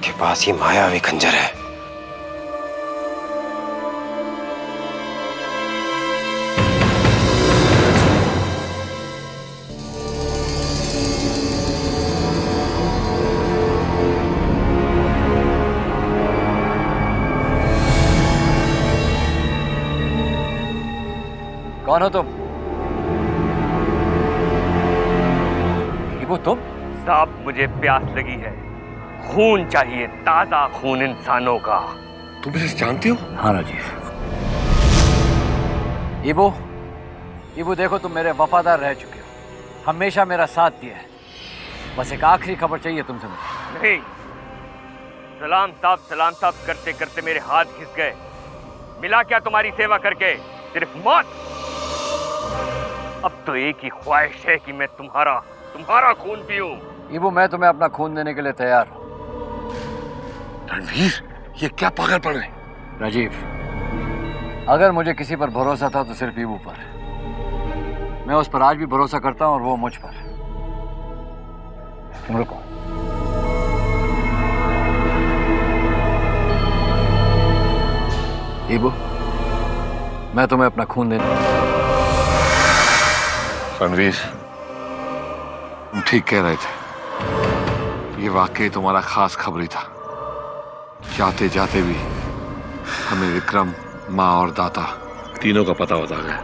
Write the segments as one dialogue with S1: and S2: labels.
S1: उसके पास ये मायावी खंजर है।
S2: कौन हो तुम? वो तुम?
S3: साहब, मुझे प्यास लगी है। खून चाहिए, ताजा खून इंसानों का।
S4: तुम इसे जानते हो?
S2: हाँ राजीव। इबो देखो, तुम मेरे वफादार रह चुके हो, हमेशा मेरा साथ दिया है। बस एक आखिरी खबर चाहिए तुमसे मुझे।
S3: नहीं, सलाम साहब करते करते मेरे हाथ घिस गए। मिला क्या तुम्हारी सेवा करके? सिर्फ मौत। अब तो एक ही ख्वाहिश है कि मैं तुम्हारा खून पीऊं।
S2: इबो, मैं तुम्हें अपना खून देने के लिए तैयार हूं।
S4: रणवीर, ये क्या पागलपन है?
S2: राजीव, अगर मुझे किसी पर भरोसा था तो सिर्फ इबू पर। मैं उस पर आज भी भरोसा करता हूं और वो मुझ पर। तुम रुको। इबू, मैं तुम्हें अपना खून देने।
S4: रणवीर, तुम ठीक कह रहे थे। ये वाकई तुम्हारा खास खबरी था। जाते जाते भी हमें विक्रम, माँ और दाता तीनों का पता बता गया।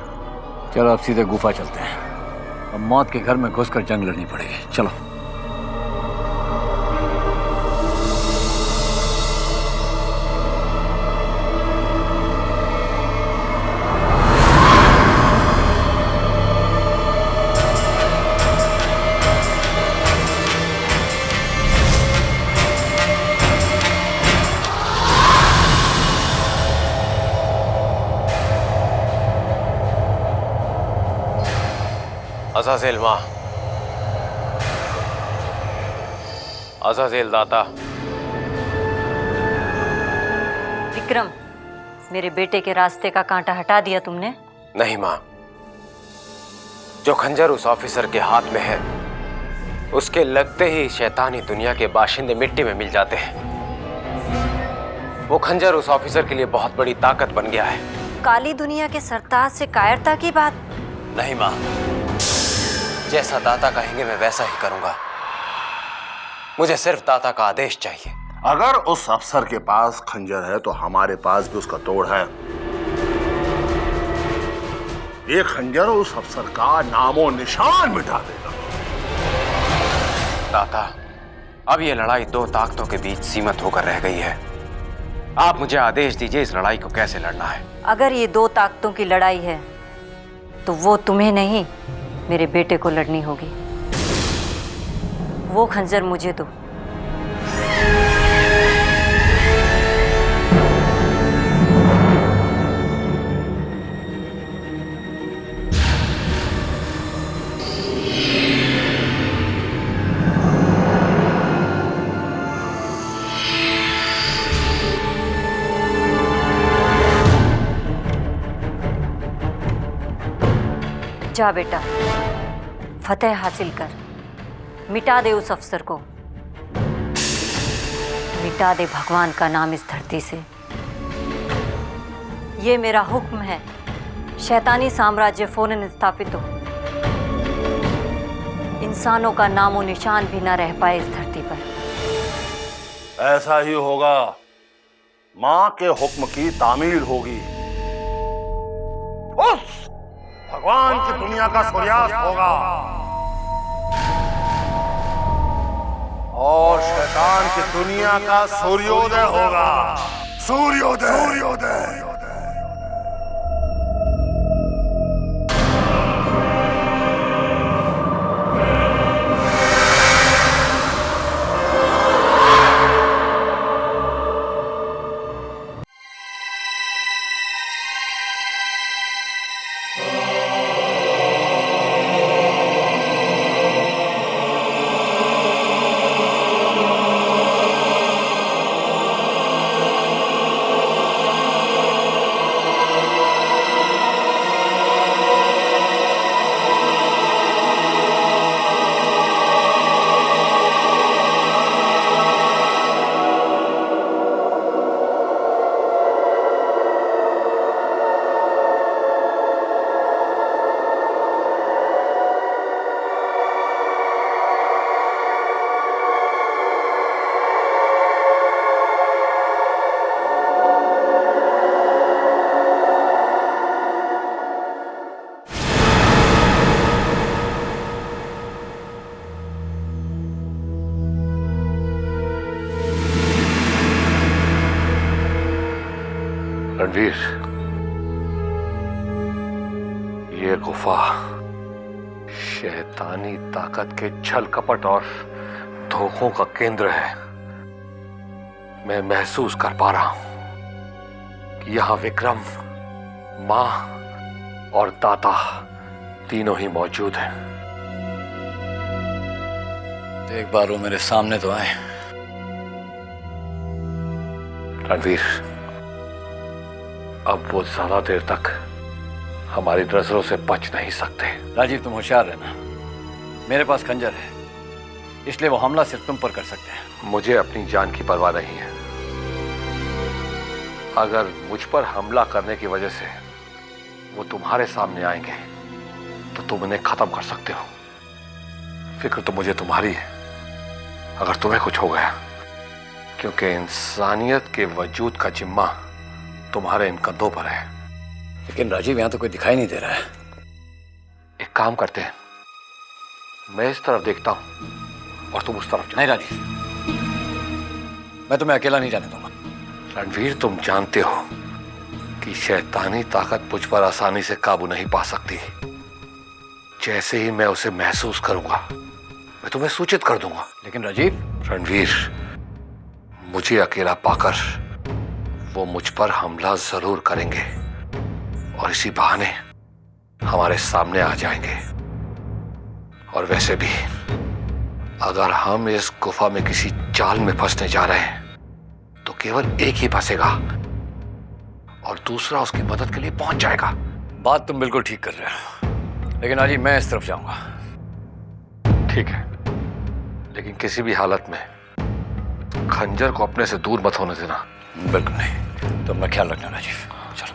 S2: चलो अब सीधे गुफा चलते हैं। अब मौत के घर में घुसकर जंग लड़नी पड़ेगी। चलो।
S1: अज़ाज़िल माँ, अज़ाज़िल दाता।
S5: विक्रम, मेरे बेटे के रास्ते का कांटा हटा दिया तुमने?
S1: नहीं माँ, जो खंजर उस ऑफिसर के हाथ में है, उसके लगते ही शैतानी दुनिया के बाशिंदे मिट्टी में मिल जाते हैं। वो खंजर उस ऑफिसर के लिए बहुत बड़ी ताकत बन गया है।
S5: काली दुनिया के सरताज से कायरता की बात?
S1: नहीं माँ, जैसा दाता कहेंगे मैं वैसा ही करूंगा। मुझे सिर्फ दाता का आदेश चाहिए।
S6: अगर उस अफसर के पास खंजर है तो हमारे पास भी उसका तोड़ है। ये खंजर उस अफसर का नामो निशान मिटा देगा।
S1: दाता, अब ये लड़ाई दो ताकतों के बीच सीमित होकर रह गई है। आप मुझे आदेश दीजिए इस लड़ाई को कैसे लड़ना है।
S5: अगर ये दो ताकतों की लड़ाई है तो वो तुम्हें नहीं, मेरे बेटे को लड़नी होगी। वो खंजर मुझे दो। जा बेटा, फतेह हासिल कर, मिटा दे उस अफसर को, मिटा दे भगवान का नाम इस धरती से। ये मेरा हुक्म है। शैतानी साम्राज्य फौरन स्थापित हो, इंसानों का नामो निशान भी ना रह पाए इस धरती पर।
S6: ऐसा ही होगा। मां के हुक्म की तामील होगी। उस भगवान की दुनिया का सूर्यास्त होगा और शैतान की दुनिया का सूर्योदय होगा। सूर्योदय।
S4: रणवीर, ये गुफा शैतानी ताकत के छल कपट और धोखों का केंद्र है। मैं महसूस कर पा रहा हूं कि यहां विक्रम, मां और दाता तीनों ही मौजूद हैं।
S2: एक बार वो मेरे सामने तो आए।
S4: रणवीर, अब वो ज्यादा देर तक हमारी नजरों से बच नहीं सकते।
S2: राजीव, तुम होशियार रहना। मेरे पास खंजर है, इसलिए वो हमला सिर्फ तुम पर कर सकते हैं।
S4: मुझे अपनी जान की परवाह नहीं है। अगर मुझ पर हमला करने की वजह से वो तुम्हारे सामने आएंगे तो तुम उन्हें खत्म कर सकते हो। फिक्र तो मुझे तुम्हारी है अगर तुम्हें कुछ हो गया, क्योंकि इंसानियत के वजूद का जिम्मा तुम्हारे इन कंधों पर है।
S2: लेकिन राजीव, यहां तो कोई दिखाई नहीं दे रहा है।
S4: एक काम करते हैं, मैं इस तरफ देखता हूं और तुम उस तरफ जाओ।
S2: नहीं राजीव, मैं तुम्हें अकेला नहीं जाने दूंगा।
S4: रणवीर, तुम जानते हो कि शैतानी ताकत मुझ पर आसानी से काबू नहीं पा सकती। जैसे ही मैं उसे महसूस करूंगा मैं तुम्हें सूचित कर दूंगा।
S2: लेकिन राजीव,
S4: रणवीर, मुझे अकेला पाकर वो मुझ पर हमला जरूर करेंगे और इसी बहाने हमारे सामने आ जाएंगे। और वैसे भी अगर हम इस गुफा में किसी जाल में फंसने जा रहे हैं तो केवल एक ही फंसेगा और दूसरा उसकी मदद के लिए पहुंच जाएगा।
S2: बात तुम बिल्कुल ठीक कर रहे हो, लेकिन राजीव मैं इस तरफ जाऊंगा।
S4: ठीक है, लेकिन किसी भी हालत में खंजर को अपने से दूर मत होने देना।
S2: बिल्कुल नहीं, तो मैं ख्याल रखना राजीव। चलो।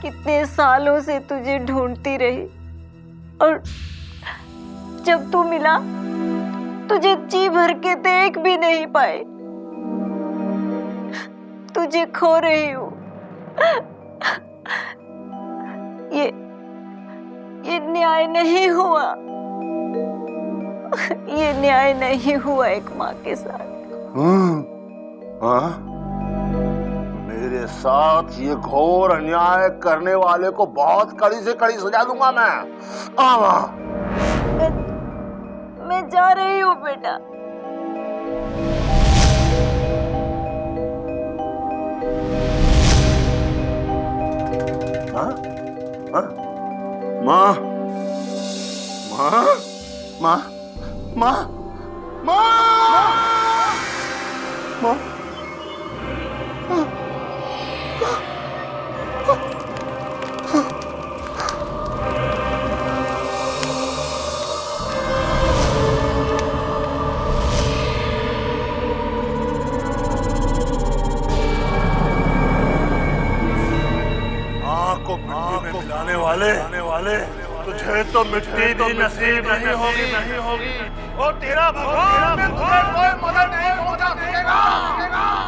S5: कितने सालों से तुझे ढूंढती रही और जब तू मिला तुझे जी भर के देख भी नहीं पाए। तुझे खो रही हूँ। ये न्याय नहीं हुआ। ये न्याय नहीं हुआ एक माँ के साथ।
S6: हाँ? मेरे साथ ये घोर अन्याय करने वाले को बहुत कड़ी से कड़ी सजा दूंगा मैं।
S5: मैं जा रही हूँ बेटा।
S6: हाँ? हाँ? माँ, माँ, माँ, माँ, माँ, माँ, आँख को मिट्टी में मिलाने वाले तुझे तो मिट्टी भी नसीब नहीं होगी और तेरा भगवान तुझे कोई मदद नहीं पहुंचा सकेगा।